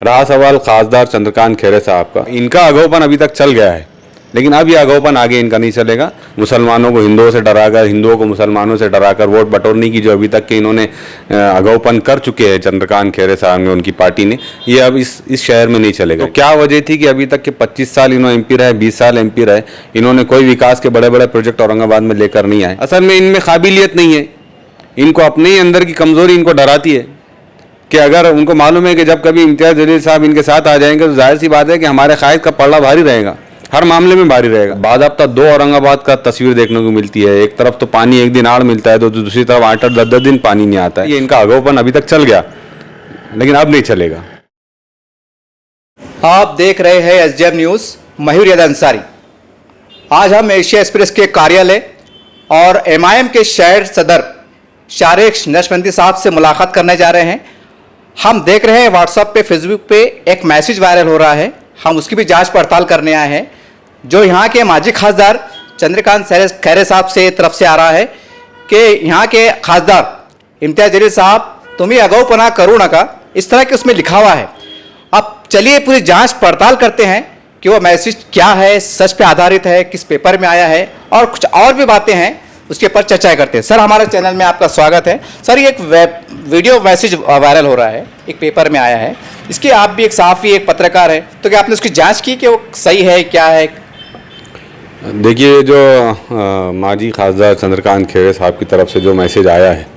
रहा सवाल खासदार चंद्रकांत खैरे साहब का, इनका अगौपन अभी तक चल गया है, लेकिन अब ये अगौपन आगे इनका नहीं चलेगा। मुसलमानों को हिंदुओं से डराकर, हिंदुओं को मुसलमानों से डराकर वोट बटोरने की जो अभी तक के इन्होंने अगौपन कर चुके हैं चंद्रकांत खैरे साहब ने, उनकी पार्टी ने, ये अब इस शहर में नहीं चलेगा। तो क्या वजह थी कि अभी तक के 25 साल इन्होंने एमपी रहे, 20 साल एमपी रहे, इन्होंने कोई विकास के बड़े बड़े प्रोजेक्ट औरंगाबाद में लेकर नहीं आए। असल में इनमें काबिलियत नहीं है, इनको अपने ही अंदर की कमजोरी इनको डराती है कि अगर उनको मालूम है कि जब कभी इम्तियाज़ जलील साहब इनके साथ आ जाएंगे तो जाहिर सी बात है कि हमारे कायद का पल्ला भारी रहेगा, हर मामले में भारी रहेगा। बाज़ाब्ता दो औरंगाबाद का तस्वीर देखने को मिलती है, एक तरफ तो पानी एक दिन आड़ मिलता है तो दूसरी तरफ 8-8 10-10 दिन पानी नहीं आता है। ये इनका अगौपन अभी तक चल गया, लेकिन अब नहीं चलेगा। आप देख रहे हैं एसडीएम न्यूज़, मयूर याद अंसारी। आज हम एशिया एक्सप्रेस के कार्यालय और एमआईएम के शहर सदर शारिक नशबंदी साहब से मुलाकात करने जा रहे हैं। हम देख रहे हैं व्हाट्सएप पे, फेसबुक पे एक मैसेज वायरल हो रहा है, हम उसकी भी जांच पड़ताल करने आए हैं, जो यहाँ के माजी खासदार चंद्रकांत खैरे साहब से तरफ से आ रहा है कि यहाँ के खासदार इम्तियाज़ जलील साहब तुम्हें अगौपना करो ना का, इस तरह के उसमें लिखा हुआ है। अब चलिए पूरी जांच पड़ताल करते हैं कि वो मैसेज क्या है, सच पे आधारित है, किस पेपर में आया है, और कुछ और भी बातें हैं उसके ऊपर चर्चा करते हैं। सर, हमारे चैनल में आपका स्वागत है। सर, ये एक वीडियो मैसेज वायरल हो रहा है, एक पेपर में आया है, इसकी आप भी एक सहाफ़ी, एक पत्रकार है, तो क्या आपने उसकी जांच की कि वो सही है, क्या है? देखिए, जो माजी खासदार चंद्रकांत खैरे साहब की तरफ से जो मैसेज आया है,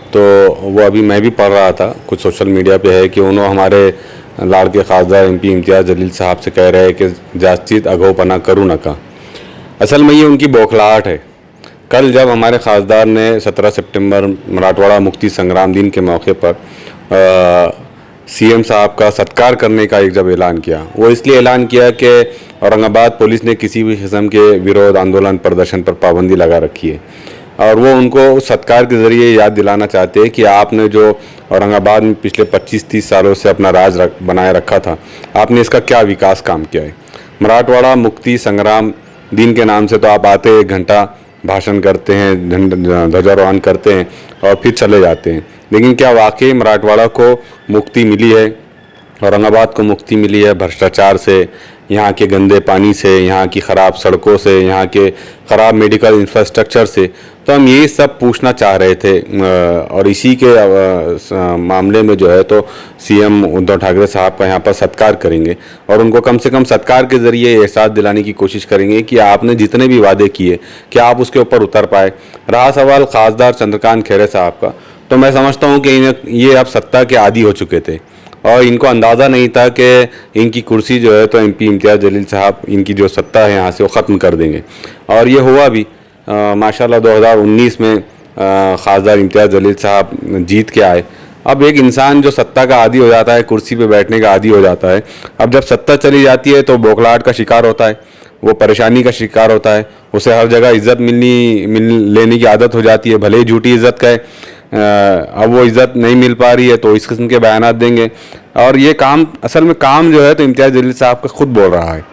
तो वो अभी मैं भी पढ़ रहा था, कुछ सोशल मीडिया पे है कि उन्होंने हमारे लाड़के खासदार एमपी इम्तियाज़ जलील साहब से कह रहे हैं कि जांचित अगौपना करूँ न का। असल में ये उनकी बौखलाहट है। कल जब हमारे खासदार ने 17 सितंबर मराठवाड़ा मुक्ति संग्राम दिन के मौके पर सीएम साहब का सत्कार करने का एक जब ऐलान किया, वो इसलिए ऐलान किया कि औरंगाबाद पुलिस ने किसी भी किस्म के विरोध आंदोलन प्रदर्शन पर पाबंदी लगा रखी है, और वो उनको उस सत्कार के ज़रिए याद दिलाना चाहते हैं कि आपने जो औरंगाबाद में पिछले 25-30 सालों से अपना राज बनाए रखा था, आपने इसका क्या विकास काम किया है। मराठवाड़ा मुक्ति संग्राम दिन के नाम से तो आप आते 1 घंटा भाषण करते हैं, ध्वजारोहण करते हैं और फिर चले जाते हैं, लेकिन क्या वाकई मराठवाड़ा को मुक्ति मिली है, औरंगाबाद को मुक्ति मिली है भ्रष्टाचार से, यहाँ के गंदे पानी से, यहाँ की ख़राब सड़कों से, यहाँ के ख़राब मेडिकल इंफ्रास्ट्रक्चर से? तो हम यही सब पूछना चाह रहे थे, और इसी के मामले में जो है तो सीएम उद्धव ठाकरे साहब का यहाँ पर सत्कार करेंगे और उनको कम से कम सत्कार के ज़रिए एहसास दिलाने की कोशिश करेंगे कि आपने जितने भी वादे किए क्या आप उसके ऊपर उतर पाए। रहा सवाल खासदार चंद्रकांत खैरे साहब का, तो मैं समझता हूँ कि ये अब सत्ता के आदी हो चुके थे और इनको अंदाज़ा नहीं था कि इनकी कुर्सी जो है तो एमपी इम्तियाज़ जलील साहब इनकी जो सत्ता है यहाँ से वो ख़त्म कर देंगे, और ये हुआ भी। माशाल्लाह 2019 में खासदार इम्तियाज़ जलील साहब जीत के आए। अब एक इंसान जो सत्ता का आदी हो जाता है, कुर्सी पे बैठने का आदी हो जाता है, अब जब सत्ता चली जाती है तो बौखलाहट का शिकार होता है, वो परेशानी का शिकार होता है, उसे हर जगह इज़्ज़त लेने की आदत हो जाती है, भले ही झूठी इज़्ज़त का है। अब वो इज़्ज़त नहीं मिल पा रही है तो इस किस्म के बयानात देंगे, और ये काम असल में काम जो है तो इम्तियाज़ जलील साहब का खुद बोल रहा है।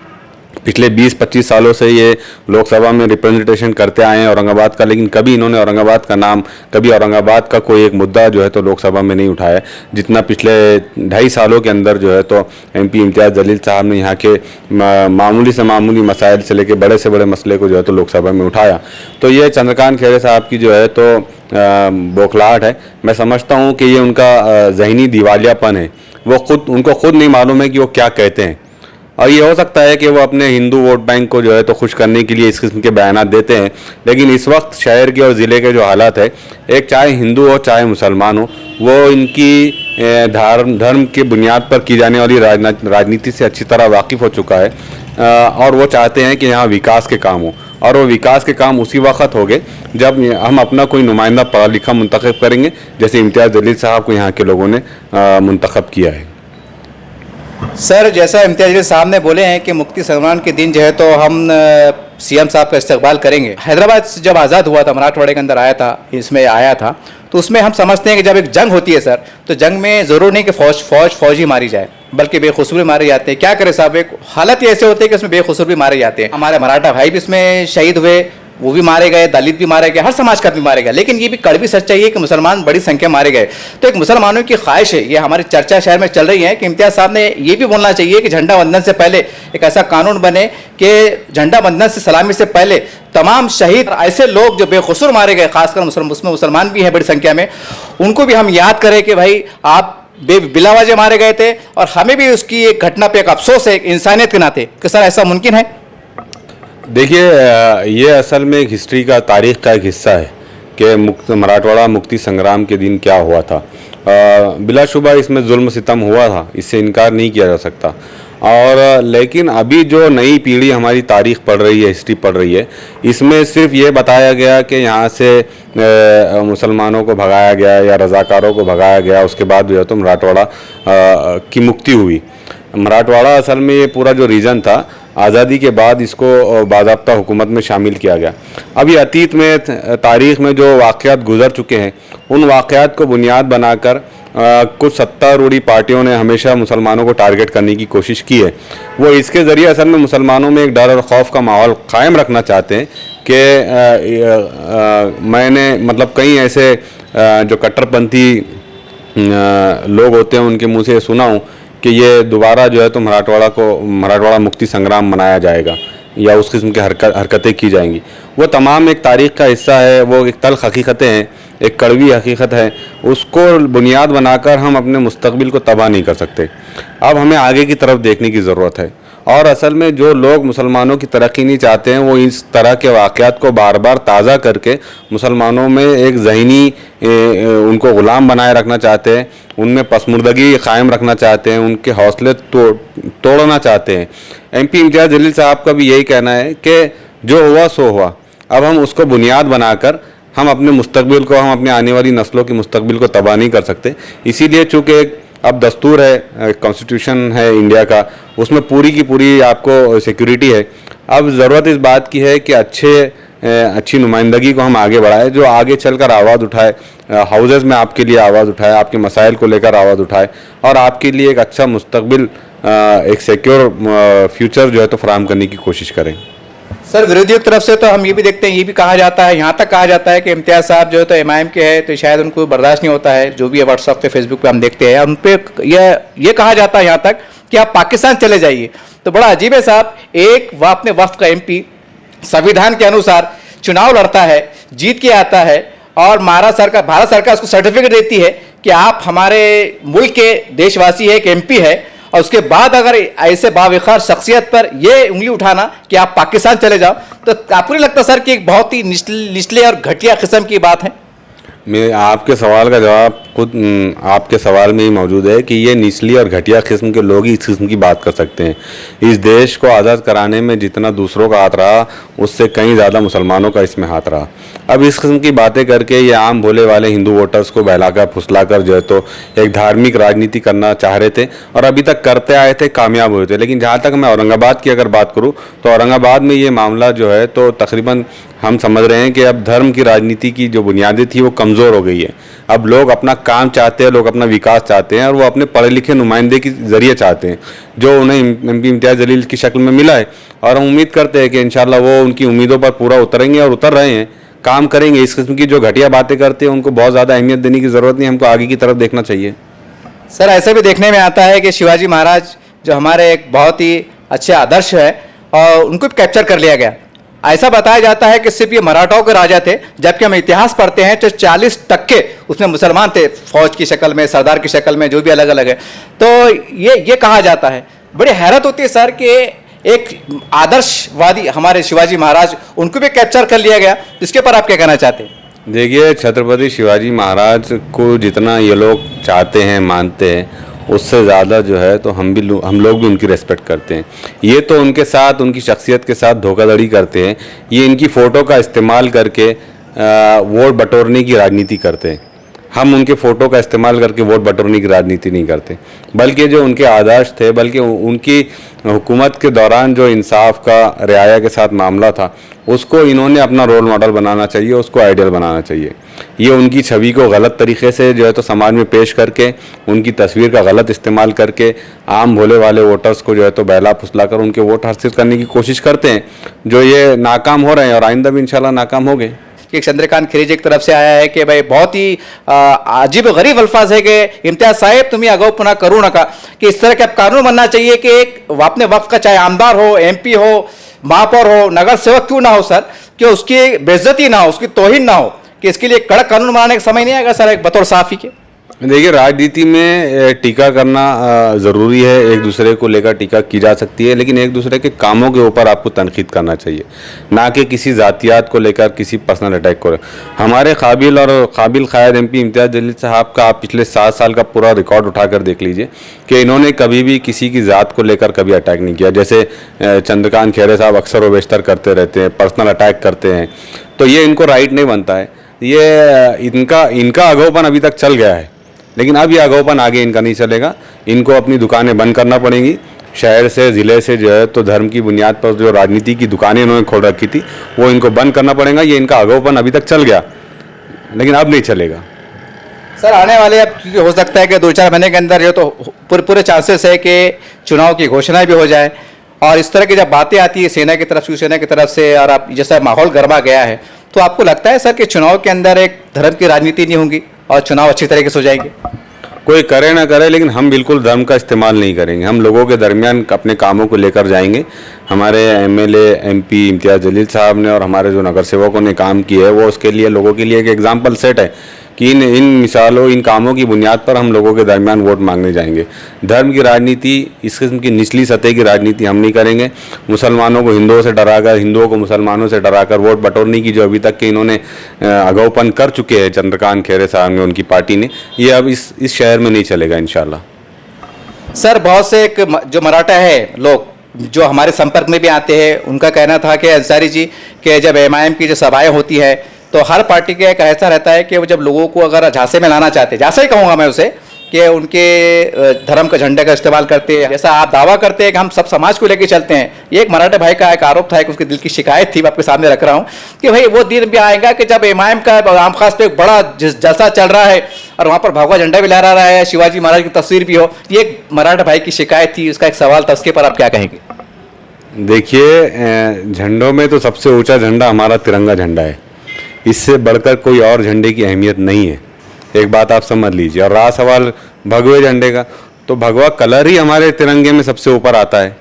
पिछले 20-25 सालों से ये लोकसभा में रिप्रेजेंटेशन करते आए हैं औरंगाबाद का, लेकिन कभी इन्होंने औरंगाबाद का नाम, कभी औरंगाबाद का कोई एक मुद्दा जो है तो लोकसभा में नहीं उठाया, जितना पिछले 2.5 सालों के अंदर जो है तो एमपी इम्तियाज़ जलील साहब ने यहाँ के मामूली से मामूली मसाइल से लेकर बड़े से बड़े मसले को जो है तो लोकसभा में उठाया। तो ये चंद्रकांत खैरे साहब की जो है तो बौखलाहट है। मैं समझता हूँ कि ये उनका ज़हनी दिवालियापन है, उनको खुद नहीं मालूम है कि वो क्या कहते हैं, और ये हो सकता है कि वो अपने हिंदू वोट बैंक को जो है तो खुश करने के लिए इस किस्म के बयानात देते हैं, लेकिन इस वक्त शहर के और ज़िले के जो हालात है, एक चाहे हिंदू हो चाहे मुसलमान हो, वो इनकी धर्म के बुनियाद पर की जाने वाली राजनीति से अच्छी तरह वाकिफ़ हो चुका है, और वो चाहते हैं कि यहाँ विकास के काम हो, और वो विकास के काम उसी वक्त होंगे जब हम अपना कोई नुमाइंदा पढ़ा लिखा मुंतखब करेंगे, जैसे इम्तियाज़ जलील साहब को यहाँ के लोगों ने मुंतखब किया है। सर, जैसा इम्तियाज़ जलील साहब ने बोले हैं कि मुक्ति संग्राम के दिन जो है तो हम सीएम साहब का इस्तकबाल करेंगे। हैदराबाद जब आज़ाद हुआ था, मराठवाड़े के अंदर आया था, इसमें आया था, तो उसमें हम समझते हैं कि जब एक जंग होती है सर, तो जंग में ज़रूर नहीं कि फौज ही मारी जाए, बल्कि बेखुसूर भी मारे जाते हैं। क्या करें साहब, एक हालत ही ऐसे होते हैं कि उसमें बेखुसूर भी मारे जाते हैं। हमारे मराठा भाई भी इसमें शहीद हुए, वो भी मारे गए, दलित भी मारे गए, हर समाज का भी मारे गए। लेकिन ये भी कड़वी सच्चाई है कि मुसलमान बड़ी संख्या मारे गए। तो एक मुसलमानों की ख्वाहिश है, ये हमारी चर्चा शहर में चल रही है कि इम्तियाज़ साहब ने ये भी बोलना चाहिए कि झंडा वंदन से पहले एक ऐसा कानून बने कि झंडा वंदन से सलामी से पहले तमाम शहीद ऐसे लोग जो बेकसूर मारे गए, खासकर उसमें मुसलमान भी हैं बड़ी संख्या में, उनको भी हम याद करें कि भाई आप बिला वजह मारे गए थे। और हमें भी उसकी एक घटना पे एक अफसोस है एक इंसानियत के नाते कि सर ऐसा मुमकिन है। देखिए, ये असल में एक हिस्ट्री का, तारीख़ का एक हिस्सा है कि मराठवाड़ा मुक्ति संग्राम के दिन क्या हुआ था। बिलाशुबा इसमें जुल्म सितम हुआ था, इससे इनकार नहीं किया जा सकता। और लेकिन अभी जो नई पीढ़ी हमारी तारीख़ पढ़ रही है, हिस्ट्री पढ़ रही है, इसमें सिर्फ ये बताया गया कि यहाँ से मुसलमानों को भगाया गया या रज़ाकारों को भगाया गया, उसके बाद जो है तो मराठवाड़ा की मुक्ति हुई। मराठवाड़ा असल में ये पूरा जो रीजन था, आज़ादी के बाद इसको बाज़ाब्ता हुकूमत में शामिल किया गया। अभी अतीत में तारीख़ में जो वाक़यात गुज़र चुके हैं, उन वाक़यात को बुनियाद बनाकर कुछ सत्तारूढ़ी पार्टियों ने हमेशा मुसलमानों को टारगेट करने की कोशिश की है। वो इसके ज़रिए असल में मुसलमानों में एक डर और खौफ का माहौल क़ायम रखना चाहते हैं कि मैंने मतलब कई ऐसे जो कट्टरपंथी लोग होते हैं उनके मुंह से सुना हूँ कि ये दोबारा जो है तो मराठवाड़ा मुक्ति संग्राम मनाया जाएगा या उस किस्म की हरकतें की जाएंगी। वो तमाम एक तारीख़ का हिस्सा है, वो एक तल्ख़ हकीकतें हैं, एक कड़वी हकीकत है। उसको बुनियाद बनाकर हम अपने मुस्तक़बिल को तबाह नहीं कर सकते। अब हमें आगे की तरफ देखने की ज़रूरत है। और असल में जो लोग मुसलमानों की तरक्की नहीं चाहते हैं, वो इस तरह के वाक़यात को बार बार ताज़ा करके मुसलमानों में एक ज़हनी उनको ग़ुलाम बनाए रखना चाहते हैं, उनमें पसमुर्दगी क़ायम रखना चाहते हैं, उनके हौसले तोड़ना चाहते हैं। MP इम्तियाज़ जलील साहब का भी यही कहना है कि जो हुआ सो हुआ, अब हम उसको बुनियाद बनाकर हम अपने मुस्तक़बिल को, हम अपने आने वाली नस्लों के मुस्तक़बिल को तबाह नहीं कर सकते। इसीलिए चूँकि अब दस्तूर है, कॉन्स्टिट्यूशन है इंडिया का, उसमें पूरी की पूरी आपको सिक्योरिटी है। अब ज़रूरत इस बात की है कि अच्छी नुमाइंदगी को हम आगे बढ़ाएं, जो आगे चलकर आवाज़ उठाए, हाउसेस में आपके लिए आवाज़ उठाए, आपके मसाइल को लेकर आवाज़ उठाए और आपके लिए एक अच्छा मुस्तक़बिल, एक सिक्योर फ्यूचर जो है तो फराहम करने की कोशिश करें। सर, विरोधियों की तरफ से तो हम ये भी देखते हैं, ये भी कहा जाता है, यहाँ तक कहा जाता है कि इम्तियाज़ साहब जो है तो MIM के हैं, तो शायद उनको बर्दाश्त नहीं होता है जो भी है व्हाट्सएप पे, फेसबुक पे हम देखते हैं, उन पर ये कहा जाता है यहाँ तक कि आप पाकिस्तान चले जाइए। तो बड़ा अजीब है साहब, एक अपने वक्त का MP संविधान के अनुसार चुनाव लड़ता है, जीत के आता है और भारत सरकार उसको सर्टिफिकेट देती है कि आप हमारे मुल्क के देशवासी है, एक MP है, और उसके बाद अगर ऐसे बावक़ार शख्सियत पर ये उंगली उठाना कि आप पाकिस्तान चले जाओ, तो आपको नहीं लगता सर कि एक बहुत ही निचले और घटिया किस्म की बात है? मैं आपके सवाल का जवाब खुद आपके सवाल में ही मौजूद है कि ये निचली और घटिया किस्म के लोग ही इस किस्म की बात कर सकते हैं। इस देश को आज़ाद कराने में जितना दूसरों का हाथ रहा, उससे कहीं ज़्यादा मुसलमानों का इसमें हाथ रहा। अब इस किस्म की बातें करके ये आम भोले वाले हिंदू वोटर्स को बहलाकर फुसलाकर जो है तो एक धार्मिक राजनीति करना चाह रहे थे और अभी तक करते आए थे, कामयाब हुए थे। लेकिन जहाँ तक मैं औरंगाबाद की अगर बात करूँ तो औरंगाबाद में ये मामला जो है तो तकरीबन हम समझ रहे हैं कि अब धर्म की राजनीति की जो बुनियादें थी वो कमज़ोर हो गई है। अब लोग अपना काम चाहते हैं, लोग अपना विकास चाहते हैं और वो अपने पढ़े लिखे नुमाइंदे के ज़रिए चाहते हैं, जो उन्हें MP इम्तियाज़ जलील की शक्ल में मिला है। और हम उम्मीद करते हैं कि इंशाल्लाह वो उनकी उम्मीदों पर पूरा उतरेंगे और उतर रहे हैं, काम करेंगे। इस किस्म की जो घटिया बातें करते हैं उनको बहुत ज़्यादा अहमियत देने की ज़रूरत नहीं, हमको आगे की तरफ देखना चाहिए। सर, ऐसे भी देखने में आता है कि शिवाजी महाराज जो हमारे एक बहुत ही अच्छे आदर्श है और उनको भी कैप्चर कर लिया गया। ऐसा बताया जाता है कि सिर्फ ये मराठाओं के राजा थे, जबकि हम इतिहास पढ़ते हैं तो 40% उसमें मुसलमान थे, फौज की शक्ल में, सरदार की शक्ल में, जो भी अलग अलग है। तो ये कहा जाता है। बड़ी हैरत होती है सर कि एक आदर्शवादी हमारे शिवाजी महाराज, उनको भी कैप्चर कर लिया गया। इसके ऊपर आप क्या कहना चाहते हैं? देखिए, छत्रपति शिवाजी महाराज को जितना ये लोग चाहते हैं, मानते हैं, उससे ज़्यादा जो है तो हम लोग भी उनकी रेस्पेक्ट करते हैं। ये तो उनके साथ, उनकी शख्सियत के साथ धोखाधड़ी करते हैं। ये इनकी फ़ोटो का इस्तेमाल करके वोट बटोरने की राजनीति करते हैं। हम उनके फ़ोटो का इस्तेमाल करके वोट बटोरने की राजनीति नहीं करते, बल्कि जो उनके आदर्श थे, बल्कि उनकी हुकूमत के दौरान जो इंसाफ का, रियाया के साथ मामला था, उसको इन्होंने अपना रोल मॉडल बनाना चाहिए, उसको आइडियल बनाना चाहिए। ये उनकी छवि को गलत तरीके से जो है तो समाज में पेश करके, उनकी तस्वीर का गलत इस्तेमाल करके आम भोले वाले वोटर्स को जो है तो बहला फुसला कर उनके वोट हासिल करने की कोशिश करते हैं, जो ये नाकाम हो रहे हैं और आइंदा भी इंशाल्लाह नाकाम होंगे। कि चंद्रकांत खिरीजी की तरफ से आया है कि भाई बहुत ही अजीब गरीब अल्फाज है कि इम्तियाज साहेब तुम्हें अगाऊ पुनः करू नका, कि इस तरह के अब कानून बनना चाहिए कि एक अपने वक्त का चाहे आमदार हो, MP हो, महापौर हो, नगर सेवक क्यों ना हो सर, कि उसकी बेइज्जती ना हो, उसकी तौहीन ना हो, कि इसके लिए कड़क कानून बनाने का समय नहीं आएगा सर एक बतौर साफी के? देखिए, राजनीति में टीका करना ज़रूरी है, एक दूसरे को लेकर टीका की जा सकती है, लेकिन एक दूसरे के कामों के ऊपर आपको तनकीद करना चाहिए, ना कि किसी ज़ातियात को लेकर किसी पर्सनल अटैक को। हमारे काबिल और काबिल क़ायद MP इम्तियाज़ जलील साहब का आप पिछले 7 साल का पूरा रिकॉर्ड उठाकर देख लीजिए कि इन्होंने कभी भी किसी की ज़ात को लेकर कभी अटैक नहीं किया। जैसे चंद्रकांत खैरे साहब अक्सर व बेशतर करते रहते हैं, पर्सनल अटैक करते हैं, तो ये इनको राइट नहीं बनता है। ये इनका अगाऊपन अभी तक चल गया है, लेकिन अब ये अगाऊपन आगे इनका नहीं चलेगा। इनको अपनी दुकानें बंद करना पड़ेंगी। शहर से, ज़िले से जो है तो धर्म की बुनियाद पर जो राजनीति की दुकानें इन्होंने खोल रखी थी वो इनको बंद करना पड़ेगा। ये इनका अगाऊपन अभी तक चल गया, लेकिन अब नहीं चलेगा। सर आने वाले अब क्योंकि हो सकता है कि 2-4 महीने के अंदर जो तो पूरे चांसेस है कि चुनाव की घोषणा भी हो जाए, और इस तरह की जब बातें आती है सेना की तरफ, शिवसेना की तरफ से, और आप जैसा माहौल गर्मा गया है, तो आपको लगता है सर कि चुनाव के अंदर एक धर्म की राजनीति नहीं होगी और चुनाव अच्छी तरीके से हो जाएंगे? कोई करे ना करे, लेकिन हम बिल्कुल धर्म का इस्तेमाल नहीं करेंगे। हम लोगों के दरमियान अपने कामों को लेकर जाएंगे। हमारे MLA MP इम्तियाज़ जलील साहब ने और हमारे जो नगर सेवकों ने काम किया है वो उसके लिए, लोगों के लिए एक एग्जाम्पल सेट है कि इन मिसालों, इन कामों की बुनियाद पर हम लोगों के दरमियान वोट मांगने जाएंगे। धर्म की राजनीति, इस किस्म की निचली सतह की राजनीति हम नहीं करेंगे। मुसलमानों को हिंदुओं से डराकर, हिंदुओं को मुसलमानों से डराकर वोट बटोरने की जो अभी तक के इन्होंने अगाऊपन कर चुके हैं चंद्रकांत खैरे साहब ने, उनकी पार्टी ने, ये अब इस शहर में नहीं चलेगा इंशाल्लाह। सर बहुत से जो मराठा है लोग जो हमारे संपर्क में भी आते हैं, उनका कहना था कि अंसारी जी कि जब MIM की जो सभाएँ होती है तो हर पार्टी का एक ऐसा रहता है कि वो जब लोगों को अगर झांसे में लाना चाहते हैं, झांसा ही कहूँगा मैं उसे, कि उनके धर्म के झंडे का इस्तेमाल करते हैं, जैसा आप दावा करते हैं कि हम सब समाज को लेकर चलते हैं। ये एक मराठा भाई का एक आरोप था, एक उसके दिल की शिकायत थी, मैं आपके सामने रख रहा हूँ कि भाई वो दिन भी आएगा कि जब MIM का आम खास पे एक बड़ा जलसा चल रहा है और वहाँ पर भगवा झंडा भी लहरा रहा है, शिवाजी महाराज की तस्वीर भी हो। ये एक मराठा भाई की शिकायत थी, उसका एक सवाल था, उसके पर आप क्या कहेंगे? देखिए, झंडों में तो सबसे ऊँचा झंडा हमारा तिरंगा झंडा है, इससे बढ़कर कोई और झंडे की अहमियत नहीं है, एक बात आप समझ लीजिए। और रहा सवाल भगवे झंडे का, तो भगवा कलर ही हमारे तिरंगे में सबसे ऊपर आता है,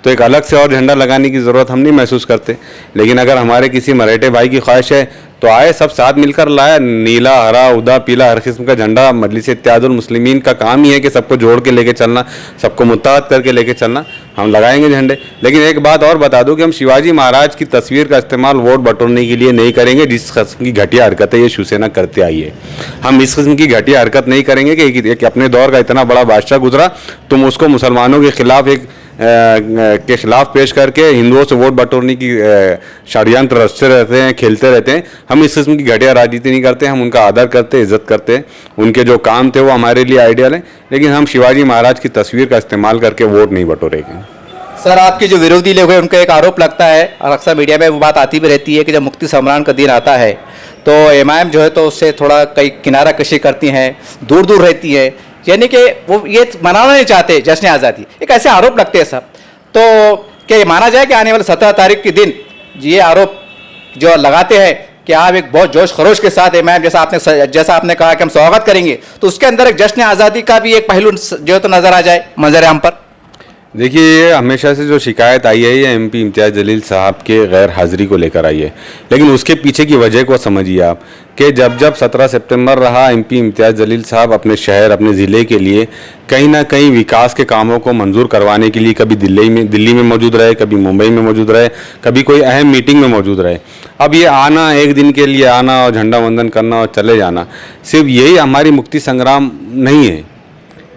तो एक अलग से और झंडा लगाने की ज़रूरत हम नहीं महसूस करते। लेकिन अगर हमारे किसी मराठे भाई की ख्वाहिश है तो आए, सब साथ मिलकर लाया, नीला, हरा, उदा, पीला, हर किस्म का झंडा। मजलिस इत्तेहादुल मुस्लिमीन का काम ही है कि सबको जोड़ के लेके चलना, सबको मुत्तहद करके लेके चलना। हम लगाएंगे झंडे, लेकिन एक बात और बता दूं कि हम शिवाजी महाराज की तस्वीर का इस्तेमाल वोट बटोरने के लिए नहीं करेंगे, जिस किस्म की घटिया हरकतें ये शिवसेना करते आई है। हम इस किस्म की घटिया हरकत नहीं करेंगे कि अपने दौर का इतना बड़ा बादशाह गुजरा, तुम उसको मुसलमानों के खिलाफ के खिलाफ पेश करके हिंदुओं से वोट बटोरने की षड्यंत्र रचते रहते हैं, खेलते रहते हैं। हम इस किस्म की घटिया राजनीति नहीं करते, हम उनका आदर करते, इज्जत करते हैं। उनके जो काम थे वो हमारे लिए आइडियल है, लेकिन हम शिवाजी महाराज की तस्वीर का इस्तेमाल करके वोट नहीं बटोरेंगे। सर आपके जो विरोधी लोग हैं उनका एक आरोप लगता है, और अक्सर मीडिया में वो बात आती भी रहती है, कि जब मुक्ति सम्रान का दिन आता है तो MIM जो है तो उससे थोड़ा कई किनारा कशी करती हैं, दूर दूर रहती है, यानी कि वो ये मनाना नहीं चाहते जश्न आज़ादी। एक ऐसे आरोप लगते हैं सब, तो क्या ये माना जाए कि आने वाले 17 तारीख के दिन ये आरोप जो लगाते हैं कि आप एक बहुत जोश खरोश के साथ MIM जैसा आपने कहा कि हम स्वागत करेंगे, तो उसके अंदर एक जश्न आज़ादी का भी एक पहलू जो है तो नज़र आ जाए मंजर आम पर? देखिए, ये हमेशा से जो शिकायत आई है ये MP इम्तियाज़ जलील साहब के गैर हाज़िरी को लेकर आई है, लेकिन उसके पीछे की वजह को समझिए आप कि जब 17 सितंबर रहा, MP इम्तियाज़ जलील साहब अपने शहर, अपने ज़िले के लिए कहीं ना कहीं विकास के कामों को मंजूर करवाने के लिए कभी दिल्ली में मौजूद रहे, कभी मुंबई में मौजूद रहे, कभी कोई अहम मीटिंग में मौजूद रहे। अब ये आना, एक दिन के लिए आना और झंडा वंदन करना और चले जाना, सिर्फ यही हमारी मुक्ति संग्राम नहीं है,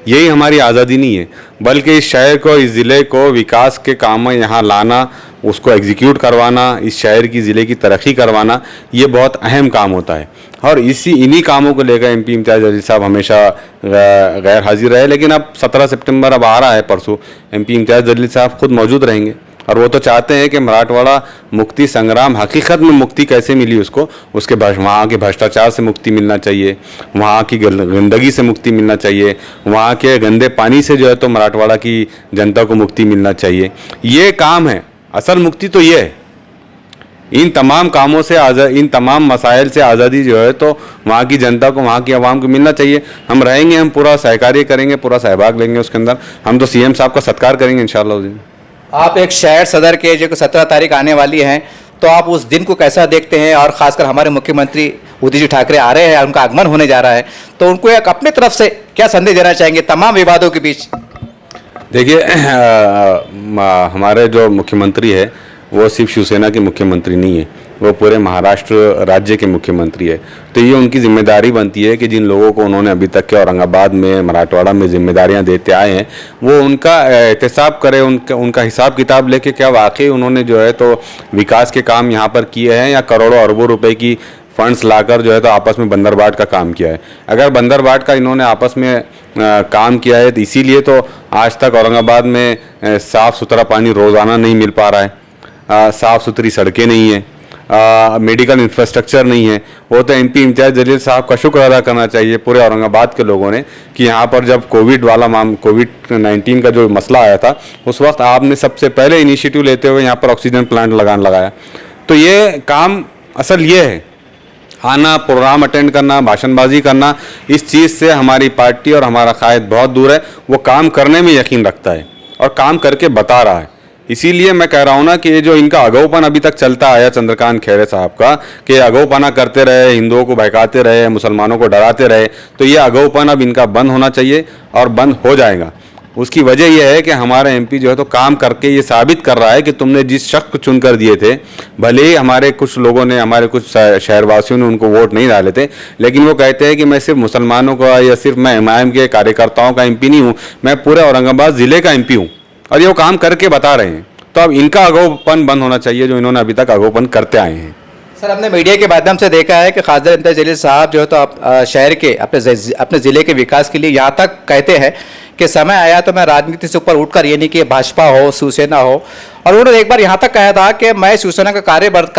यही हमारी आज़ादी नहीं है, बल्कि इस शहर को, इस ज़िले को विकास के काम में यहाँ लाना, उसको एग्जीक्यूट करवाना, इस शहर की ज़िले की तरक्की करवाना, ये बहुत अहम काम होता है। और इन्हीं कामों को लेकर MP इम्तियाज़ जलील साहब हमेशा गैर हाजिर रहे। लेकिन अब 17 सितंबर अब आ रहा है, परसों MP इम्तियाज़ जलील साहब खुद मौजूद रहेंगे और वो तो चाहते हैं कि मराठवाड़ा मुक्ति संग्राम हकीकत में मुक्ति कैसे मिली उसको, उसके वहाँ के भ्रष्टाचार से मुक्ति मिलना चाहिए, वहाँ की गंदगी से मुक्ति मिलना चाहिए, वहाँ के गंदे पानी से जो है तो मराठवाड़ा की जनता को मुक्ति मिलना चाहिए। ये काम है, असल मुक्ति तो ये है। इन तमाम कामों से इन तमाम मसाइल से आज़ादी जो है तो वहाँ की जनता को, वहाँ की आवाम को मिलना चाहिए। हम रहेंगे, हम पूरा सहकार्य करेंगे, पूरा सहभाग लेंगे उसके अंदर। हम तो सीएम साहब का सत्कार करेंगे इंशाअल्लाह उस दिन। आप एक शहर सदर के जो 17 तारीख आने वाली हैं, तो आप उस दिन को कैसा देखते हैं? और खासकर हमारे मुख्यमंत्री उद्धव जी ठाकरे आ रहे हैं, उनका आगमन होने जा रहा है, तो उनको एक अपनी तरफ से क्या संदेश देना चाहेंगे तमाम विवादों के बीच? देखिए, हमारे जो मुख्यमंत्री है वो सिर्फ शिवसेना के मुख्यमंत्री नहीं है, वो पूरे महाराष्ट्र राज्य के मुख्यमंत्री है। तो ये उनकी जिम्मेदारी बनती है कि जिन लोगों को उन्होंने अभी तक के औरंगाबाद में, मराठवाड़ा में जिम्मेदारियां देते आए हैं, वो उनका एहतसाब करें, उनका हिसाब किताब लेके क्या वाकई उन्होंने जो है तो विकास के काम यहाँ पर किए हैं या करोड़ों अरबों रुपए की फंड्स लाकर जो है तो आपस में बंदरबाट का काम किया है। अगर बंदरबाट का इन्होंने आपस में काम किया है तो इसीलिए तो आज तक औरंगाबाद में साफ़ सुथरा पानी रोज़ाना नहीं मिल पा रहा है, साफ़ सुथरी सड़कें नहीं है, मेडिकल इंफ्रास्ट्रक्चर नहीं है। वो तो एमपी इम्तियाज़ जलील साहब का शुक्र अदा करना चाहिए पूरे औरंगाबाद के लोगों ने कि यहाँ पर जब कोविड-19 का जो मसला आया था उस वक्त आपने सबसे पहले इनिशिएटिव लेते हुए यहाँ पर ऑक्सीजन प्लांट लगाया। तो ये काम असल ये है, आना, प्रोग्राम अटेंड करना, भाषणबाजी करना, इस चीज़ से हमारी पार्टी और हमारा कायद बहुत दूर है। वो काम करने में यकीन रखता है और काम करके बता रहा है। इसीलिए मैं कह रहा हूँ ना कि ये जो इनका अगौपन अभी तक चलता आया चंद्रकांत खैरे साहब का, कि अगौपना करते रहे, हिंदुओं को बहकाते रहे, मुसलमानों को डराते रहे, तो ये अगौपन अब इनका बंद होना चाहिए और बंद हो जाएगा। उसकी वजह यह है कि हमारा एमपी जो है तो काम करके ये साबित कर रहा है कि तुमने जिस शख्स को चुनकर दिए थे, भले ही हमारे कुछ लोगों ने, हमारे कुछ शहरवासियों ने उनको वोट नहीं डाले थे, लेकिन वो कहते हैं कि मैं सिर्फ मुसलमानों का या सिर्फ मैं एमआईएम के कार्यकर्ताओं का एमपी नहीं हूँ, मैं पूरे औरंगाबाद ज़िले का एमपी हूँ, और ये वो काम करके बता रहे हैं। तो अब इनका अगौपन बंद होना चाहिए जो इन्होंने अभी तक अगौपन करते आए हैं। सर, हमने मीडिया के माध्यम से देखा है कि खासदार इम्तियाज़ जलील साहब जो है तो आप शहर के अपने ज़िले के विकास के लिए यहाँ तक कहते हैं कि समय आया तो मैं राजनीति से ऊपर उठकर, ये नहीं कि भाजपा हो, शिवसेना हो, और उन्होंने एक बार यहाँ तक कहा था कि मैं शिवसेना का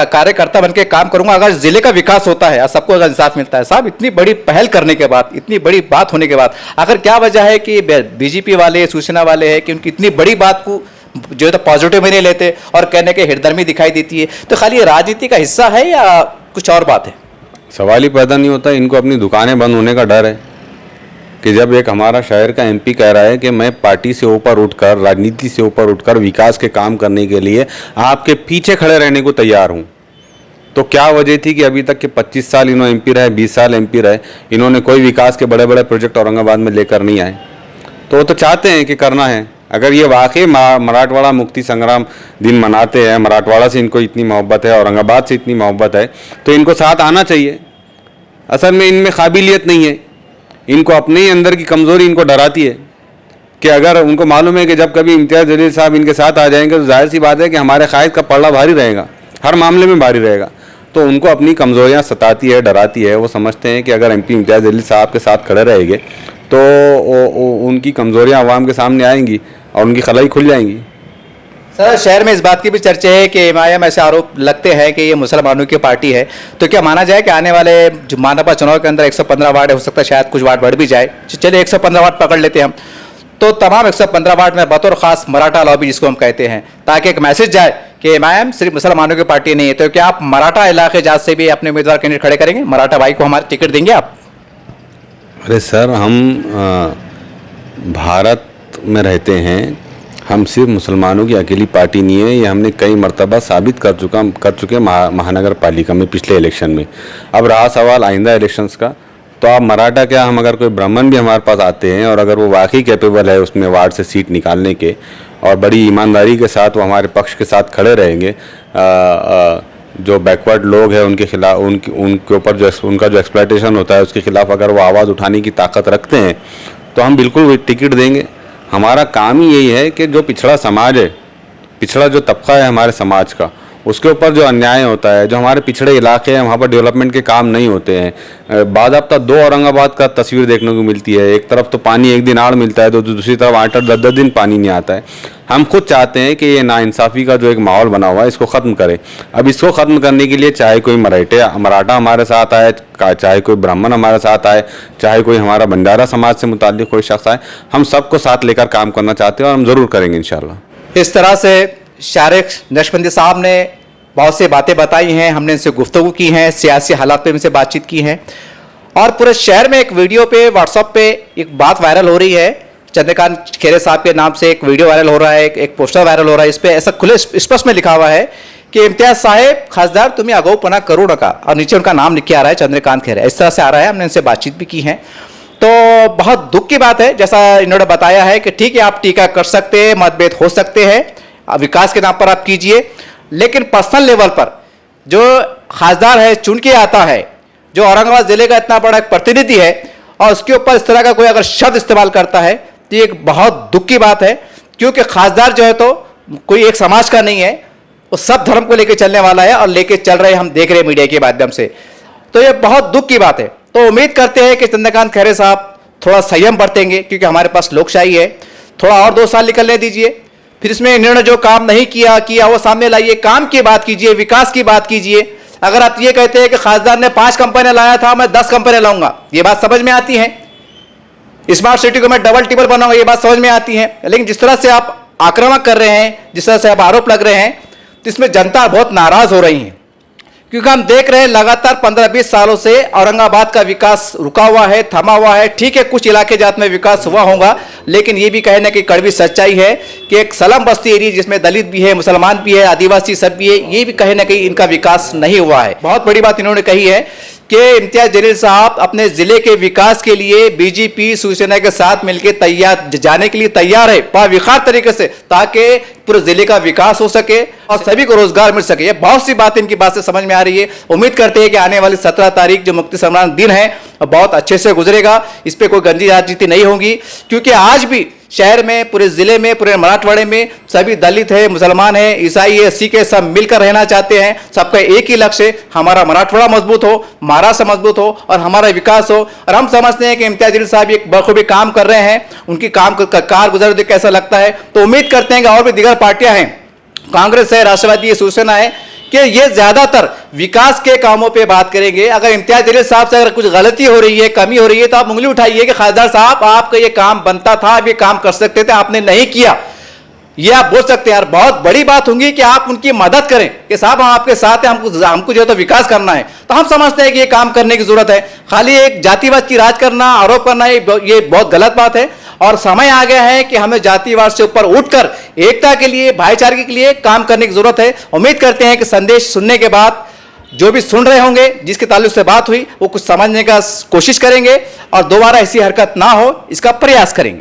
कार्यकर्ता बन के काम करूंगा अगर ज़िले का विकास होता है और सबको अगर इंसाफ मिलता है। साहब, इतनी बड़ी पहल करने के बाद, इतनी बड़ी बात होने के बाद, आखिर क्या वजह है कि बीजेपी वाले, शिवसेना वाले हैं कि उनकी इतनी बड़ी बात को जो है तो पॉजिटिव में नहीं लेते और कहने के हृदयर्मी दिखाई देती है? तो खाली ये राजनीति का हिस्सा है या कुछ और बात है? सवाल ही पैदा नहीं होता। इनको अपनी दुकानें बंद होने का डर है कि जब एक हमारा शहर का एमपी कह रहा है कि मैं पार्टी से ऊपर उठकर, राजनीति से ऊपर उठकर विकास के काम करने के लिए आपके पीछे खड़े रहने को तैयार हूँ, तो क्या वजह थी कि अभी तक के 25 साल इन्होंने एमपी रहे, 20 साल एमपी रहे, इन्होंने कोई विकास के बड़े बड़े प्रोजेक्ट औरंगाबाद में लेकर नहीं आए? तो वो तो चाहते हैं कि करना है। अगर ये वाकई मराठवाड़ा मुक्ति संग्राम दिन मनाते हैं, मराठवाड़ा से इनको इतनी मोहब्बत है, औरंगाबाद से इतनी मोहब्बत है, तो इनको साथ आना चाहिए। असल में इनमें काबिलियत नहीं है, इनको अपने ही अंदर की कमज़ोरी इनको डराती है कि अगर उनको मालूम है कि जब कभी इम्तियाज़ जलील साहब इनके साथ आ जाएंगे तो जाहिर सी बात है कि हमारे कायद का पल्ला भारी रहेगा, हर मामले में भारी रहेगा। तो उनको अपनी कमज़ोरियाँ सताती है, डराती है। वो समझते हैं कि अगर एमपी इम्तियाज़ जलील साहब के साथ खड़े रहेंगे तो उनकी कमज़ोरियाँ आवाम के सामने आएंगी और उनकी खलाई खुल जाएंगी। सर, शहर में इस बात की भी चर्चा है कि एमआईएम ऐसे आरोप लगते हैं कि ये मुसलमानों की पार्टी है, तो क्या माना जाए कि आने वाले जो मानपा चुनाव के अंदर 115 वार्ड है, हो सकता है शायद कुछ वार्ड बढ़ भी जाए, चलिए 115 वार्ड पकड़ लेते हैं हम, तो तमाम 115 वार्ड में बतौर खास मराठा लॉबी जिसको हम कहते हैं, ताकि एक मैसेज जाए कि एमआईएम सिर्फ मुसलमानों की पार्टी नहीं है, तो क्या आप मराठा इलाके जात से भी अपने उम्मीदवार कैंडिडेट खड़े करेंगे? मराठा भाई को हमारे टिकट देंगे आप? अरे सर, हम भारत में रहते हैं, हम सिर्फ मुसलमानों की अकेली पार्टी नहीं है। ये हमने कई मरतबा साबित कर चुके महानगर पालिका में पिछले इलेक्शन में। अब रहा सवाल आइंदा इलेक्शंस का, तो आप मराठा क्या, हम अगर कोई ब्राह्मण भी हमारे पास आते हैं और अगर वो वाकई कैपेबल है उसमें वार्ड से सीट निकालने के और बड़ी ईमानदारी के साथ वो हमारे पक्ष के साथ खड़े रहेंगे, जो बैकवर्ड लोग हैं उनके खिलाफ, उनके ऊपर जो उनका जो एक्सप्लॉयटेशन होता है उसके खिलाफ अगर वो आवाज़ उठाने की ताकत रखते हैं तो हम बिल्कुल टिकट देंगे। हमारा काम ही यही है कि जो पिछड़ा समाज है, पिछड़ा जो तबका है हमारे समाज का, उसके ऊपर जो अन्याय होता है, जो हमारे पिछड़े इलाके हैं वहाँ पर डेवलपमेंट के काम नहीं होते हैं। बाज़ाब्ता दो औरंगाबाद का तस्वीर देखने को मिलती है, एक तरफ तो पानी एक दिन आड़ मिलता है तो दूसरी तरफ 8-10 दिन पानी नहीं आता है। हम खुद चाहते हैं कि ये नाइंसाफ़ी का जो एक माहौल बना हुआ है इसको ख़त्म करें। अब इसको ख़त्म करने के लिए चाहे कोई मराठा हमारे साथ आए, चाहे कोई ब्राह्मण हमारे साथ आए, चाहे कोई हमारा बंजारा समाज से मुताल्लिक़ कोई शख्स आए, हम सबको साथ लेकर काम करना चाहते हैं और हम ज़रूर करेंगे इंशाल्लाह। इस तरह से शारिक नक्शबंदी साहब ने बहुत से बातें बताई हैं, हमने इनसे गुफ्तगू की हैं, सियासी हालात पे इनसे बातचीत की है। और पूरे शहर में एक वीडियो पे व्हाट्सएप पे एक बात वायरल हो रही है, चंद्रकांत खेरे साहब के नाम से एक वीडियो वायरल हो रहा है, एक पोस्टर वायरल हो रहा है। इस पर ऐसा खुले स्पष्ट में लिखा हुआ है कि इम्तियाज साहेब खासदार तुम्हें अगौपना करो नका, और नीचे उनका नाम लिख के आ रहा है चंद्रकांत खेरे, इस तरह से आ रहा है। हमने इनसे बातचीत भी की है। तो बहुत दुख की बात है, जैसा इन्होंने बताया है कि ठीक है आप टीका कर सकते हैं, मतभेद हो सकते हैं, विकास के नाम पर आप कीजिए, लेकिन पर्सनल लेवल पर जो खासदार है चुन के आता है, जो औरंगाबाद जिले का इतना बड़ा एक प्रतिनिधि है, और उसके ऊपर इस तरह का कोई अगर शब्द इस्तेमाल करता है तो ये एक बहुत दुख की बात है। क्योंकि खासदार जो है तो कोई एक समाज का नहीं है, वो सब धर्म को लेकर चलने वाला है और लेके चल रहे हैं, हम देख रहे हैं मीडिया के माध्यम से। तो ये बहुत दुख की बात है। तो उम्मीद करते हैं कि चंद्रकांत खैरे साहब थोड़ा संयम बरतेंगे, क्योंकि हमारे पास लोकशाही है। थोड़ा और 2 साल निकलने दीजिए, फिर इसमें इन्होंने जो काम नहीं किया वो सामने लाइए, काम की बात कीजिए, विकास की बात कीजिए। अगर आप ये कहते हैं कि खासदार ने 5 कंपनियां लाया था, मैं 10 कंपनियां लाऊंगा, ये बात समझ में आती है। स्मार्ट सिटी को मैं डबल टिबल बनाऊंगा, ये बात समझ में आती है। लेकिन जिस तरह से आप आक्रामक कर रहे हैं, जिस तरह से आप आरोप लग रहे हैं, तो इसमें जनता बहुत नाराज हो रही है। क्योंकि हम देख रहे हैं लगातार 15-20 सालों से औरंगाबाद का विकास रुका हुआ है, थमा हुआ है। ठीक है कुछ इलाके जात में विकास हुआ होगा, लेकिन ये भी कहने की कड़वी सच्चाई है कि एक सलम बस्ती एरिया जिसमें दलित भी है, मुसलमान भी है, आदिवासी सब भी है, ये भी कहीं ना कहीं इनका विकास नहीं हुआ है। बहुत बड़ी बात इन्होंने कही है कि इम्तियाज जलील साहब अपने जिले के विकास के लिए बीजेपी शिवसेना के साथ मिलकर तैयार जाने के लिए तैयार है, बाविखार तरीके से, ताकि पूरे जिले का विकास हो सके और सभी को रोजगार मिल सके। ये बहुत सी बात इनकी बात से समझ में आ रही है। उम्मीद करते हैं कि आने वाली 17 तारीख जो मुक्ति सम्मान दिन है बहुत अच्छे से गुजरेगा, इस पर कोई गंदी राजनीति नहीं होगी। क्योंकि आज भी शहर में, पूरे जिले में, पूरे मराठवाड़े में सभी दलित है, मुसलमान है, ईसाई है, सिख है, सब मिलकर रहना चाहते हैं। सबका एक ही लक्ष्य है, हमारा मराठवाड़ा मजबूत हो, महाराष्ट्र मजबूत हो और हमारा विकास हो। और हम समझते हैं कि इम्तियाज जलील साहब एक बखूबी काम कर रहे हैं। उनकी काम कार गुजर देख कैसा लगता है। तो उम्मीद करते हैं कि और भी दीगर पार्टियां हैं, कांग्रेस है, राष्ट्रवादी है, शिवसेना है, कि ये ज्यादातर विकास के कामों पे बात करेंगे। अगर इम्तियाज जलील साहब से अगर कुछ गलती हो रही है, कमी हो रही है, तो आप उंगली उठाइए कि खासदार साहब आपका ये काम बनता था, आप ये काम कर सकते थे, आपने नहीं किया, ये आप बोल सकते हैं। यार बहुत बड़ी बात होगी कि आप उनकी मदद करें कि साहब हम आपके साथ हैं, हमको जो है तो विकास करना है। तो हम समझते हैं कि ये काम करने की जरूरत है। खाली एक जातिवाद की राज करना, आरोप करना, ये बहुत गलत बात है। और समय आ गया है कि हमें जातिवाद से ऊपर उठकर एकता के लिए, भाईचारे के लिए काम करने की जरूरत है। उम्मीद करते हैं कि संदेश सुनने के बाद जो भी सुन रहे होंगे, जिसके ताल्लुक से बात हुई, वो कुछ समझने का कोशिश करेंगे और दोबारा ऐसी हरकत ना हो इसका प्रयास करेंगे।